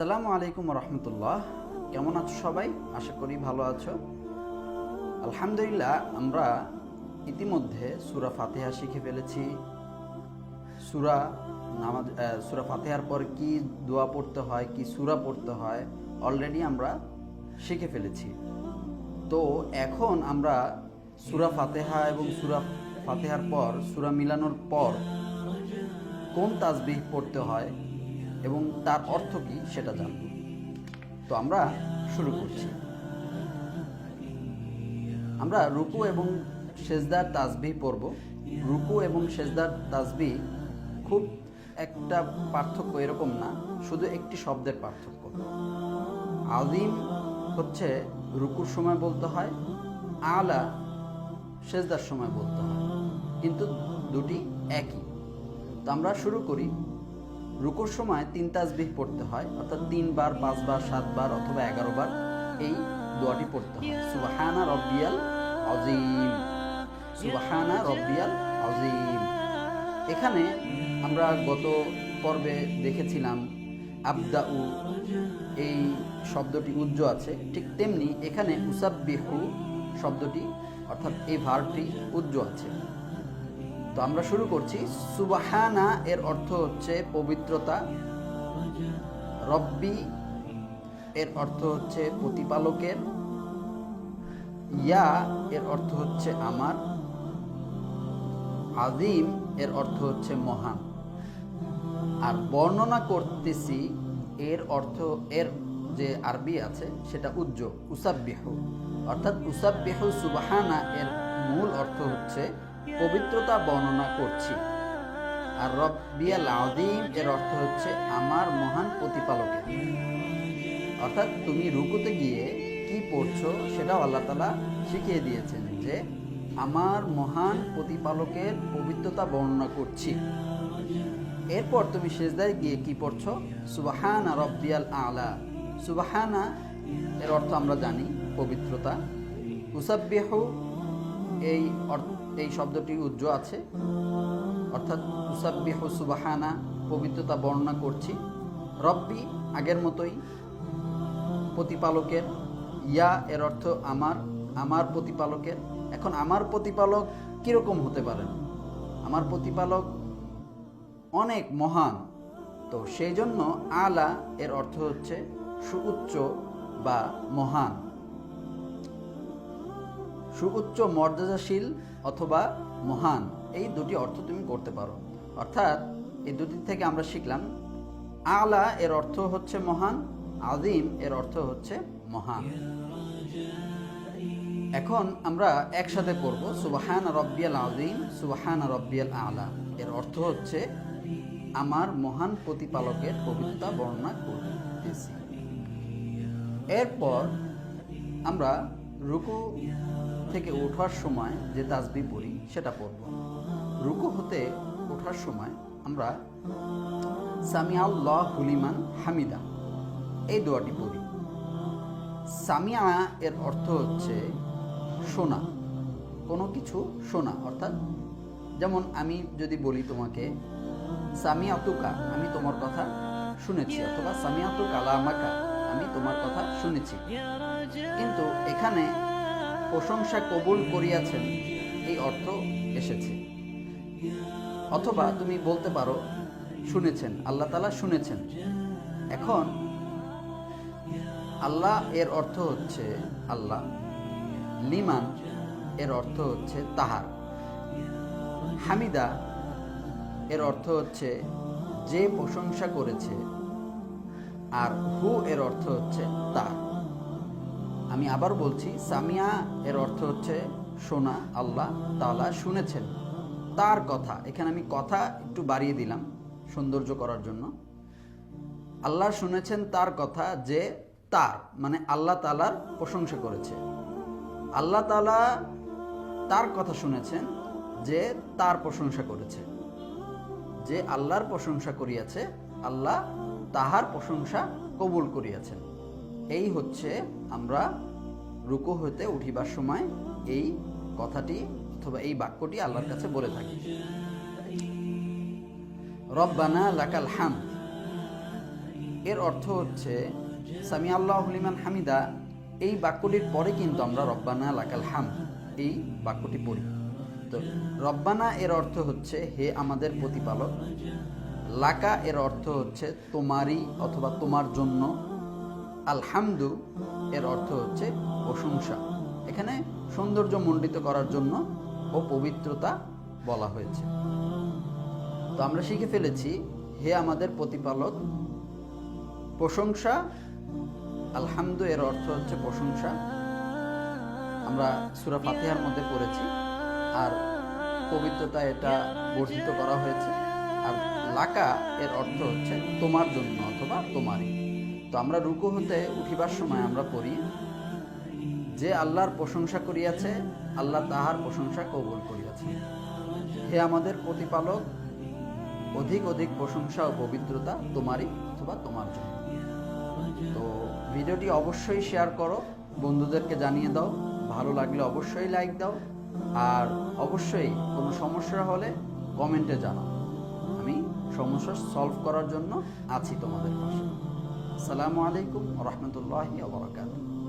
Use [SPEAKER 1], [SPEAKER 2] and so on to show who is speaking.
[SPEAKER 1] আসসালামু আলাইকুম রহমতুল্লাহ। কেমন আছো সবাই? আশা করি ভালো আছো। আলহামদুলিল্লাহ, আমরা ইতিমধ্যে সূরা ফাতিহা শিখে ফেলেছি। সূরা নামাজ সূরা ফাতিহার পর কি দোয়া পড়তে হয়, কি সূরা পড়তে হয় অলরেডি আমরা শিখে ফেলেছি। তো এখন আমরা সূরা ফাতিহা এবং সূরা ফাতিহার পর সূরা মিলানোর পর কোন তাসবিহ পড়তে হয় এবং তার অর্থ কী সেটা জানব। তো আমরা শুরু করছি। আমরা রুকু এবং সেজদার তাসবিহ পড়ব। রুকু এবং সেজদার তাসবিহ খুব একটা পার্থক্য এরকম না, শুধু একটি শব্দের পার্থক্য। আযীম হচ্ছে রুকুর সময় বলতে হয়, আলা সেজদার সময় বলতে হয়, কিন্তু দুটি একই। তো আমরা শুরু করি। রুকুর সময় 3 তাসবিহ পড়তে হয়, অর্থাৎ 3 বার, 5 বার, 7 বার অথবা 11 বার এই দোয়াটি পড়তে হয়। সুবহানা রব্বিয়াল আযীম, সুবহানা রব্বিয়াল আযীম। এখানে আমরা গত পর্বে দেখেছিলাম আবদাউ এই শব্দটি উজ্জ আছে, ঠিক তেমনি এখানে উসাব্বিহু শব্দটি অর্থাৎ এই ভার্বটি উজ্জ আছে। তো আমরা শুরু করছি। সুবহানা এর অর্থ হচ্ছে পবিত্রতা, রব্বি এর অর্থ হচ্ছে প্রতিপালকের, ইয়া এর অর্থ হচ্ছে আমার, আযীম এর অর্থ হচ্ছে মহান। আর বর্ণনা করতেছি এর অর্থ, এর যে আরবি আছে সেটা উজ্জ, উসাব্বিহু, অর্থাৎ উসাব্বিহু সুবহানা এর মূল অর্থ হচ্ছে পবিত্রতা বর্ণনা করছি। আর রব্বিয়াল আযীম এর অর্থ হচ্ছে আমার মহান প্রতিপালকের। অর্থাৎ তুমি রুকুতে গিয়ে কি পড়ছো সেটাও আল্লাহ তাআলা শিখিয়ে দিয়েছেন যে আমার মহান প্রতিপালকের পবিত্রতা বর্ণনা করছি। এরপর তুমি সিজদায় গিয়ে কি পড়ছো? সুবহানা রব্বিয়াল আলা। সুবহানা এর অর্থ আমরা জানি পবিত্রতা। উসাব্বিহু এই শব্দটি উজ্জ আছে, অর্থাৎ উসাব্বিহু সুবহানা পবিত্রতা বর্ণনা করছি। রব্বি আগের মতোই প্রতিপালকের, ইয়া এর অর্থ আমার, আমার প্রতিপালকের। এখন আমার প্রতিপালক কীরকম হতে পারেন? আমার প্রতিপালক অনেক মহান। তো সেই জন্য আলা এর অর্থ হচ্ছে সুউচ্চ বা মহান, সুউচ্চ মর্যাদাশীল অথবা মহান, এই দুটি অর্থ তুমি করতে পারো। অর্থাৎ এই দুটি থেকে আমরা শিখলাম আলা এর অর্থ হচ্ছে মহান, আযীম এর অর্থ হচ্ছে মহান। এখন আমরা একসাথে পড়ব সুবহানা রব্বিয়াল আযীম, সুবহানা রব্বিয়াল আলা। এর অর্থ হচ্ছে আমার মহান প্রতিপালকের পবিত্রতা বর্ণনা করতেছি। এরপর আমরা রুকু থেকে ওঠার সময় যে তাসবিহ পড়ি সেটা পড়ব। রুকু হতে ওঠার সময় আমরা সামিআল্লাহু লিমান হামিদা এই দোয়াটি পড়ি। সামিআ এর অর্থ হচ্ছে শোনা, কোনো কিছু শোনা। অর্থাৎ যেমন আমি যদি বলি তোমাকে সামিআতুকা, আমি তোমার কথা শুনেছি, অথবা সামিআতু কালামাকা, আমি তোমার কথা শুনেছি। কিন্তু এখানে প্রশংসা কবুল করিয়াছেন এই অর্থ এসেছে। অথবা তুমি বলতে পারো শুনেছেন, আল্লাহ তাআলা শুনেছেন। এখন আল্লাহ এর অর্থ হচ্ছে আল্লাহ, লিমান এর অর্থ হচ্ছে তাহার, হামিদা এর অর্থ হচ্ছে যে প্রশংসা করেছে, আর হু এর অর্থ হচ্ছে তার। আমি আবার বলছি, সামিয়া এর অর্থ হচ্ছে শোনা, আল্লাহ তাআলা শুনেছেন তার কথা। এখানে আমি কথা একটু বাড়িয়ে দিলাম সৌন্দর্য করার জন্য। আল্লাহ শুনেছেন তার কথা, যে তার মানে আল্লাহ তাআলার প্রশংসা করেছে। আল্লাহ তাআলা তার কথা শুনেছেন, যে তার প্রশংসা করেছে। যে আল্লাহর প্রশংসা করিয়াছে, আল্লাহ তাহার প্রশংসা কবুল করিয়াছেন। এই হচ্ছে আমরা রুকু হতে উঠিবার সময় এই কথাটি অথবা এই বাক্যটি আল্লাহর কাছে বলে থাকি। রব্বানা লাকাল হামদ, এর অর্থ হচ্ছে সামি আল্লাহু লিমান হামিদা, এই বাক্যটির পরে কিন্তু আমরা রব্বানা লাকাল হামদ এই বাক্যটি পড়ি। তো রব্বানা এর অর্থ হচ্ছে হে আমাদের প্রতিপালক, লাকা এর অর্থ হচ্ছে তোমারই অথবা তোমার জন্য, আলহামদু এর অর্থ হচ্ছে প্রশংসা। এখানে সৌন্দর্য মণ্ডিত করার জন্য ও পবিত্রতা বলা হয়েছে। তো আমরা শিখে ফেলেছি হে আমাদের প্রতিপালক, প্রশংসা, আলহামদু এর অর্থ হচ্ছে প্রশংসা, আমরা সূরা ফাতিহার মধ্যে পড়েছি। আর পবিত্রতা এটা বর্ধিত করা হয়েছে। আর লাকা এর অর্থ হচ্ছে তোমার জন্য অথবা তোমারই। তো আমরা রুকু হতে উঠিবার সময় আমরা পড়ি, যে আল্লাহর প্রশংসা করিয়াছে, আল্লাহ তাহার প্রশংসা কবুল করিয়াছে। হে আমাদের প্রতিপালক, অধিক অধিক প্রশংসা ও পবিত্রতা তোমারই অথবা তোমার জন্য। তো ভিডিওটি অবশ্যই শেয়ার করো, বন্ধুদেরকে জানিয়ে দাও, ভালো লাগলে অবশ্যই লাইক দাও, আর অবশ্যই কোনো সমস্যা হলে কমেন্টে জানাও। আমি সমস্যা সলভ করার জন্য আছি তোমাদের পাশে। আসসালামু আলাইকুম ওয়া রাহমাতুল্লাহি ওয়া বারাকাতুহু।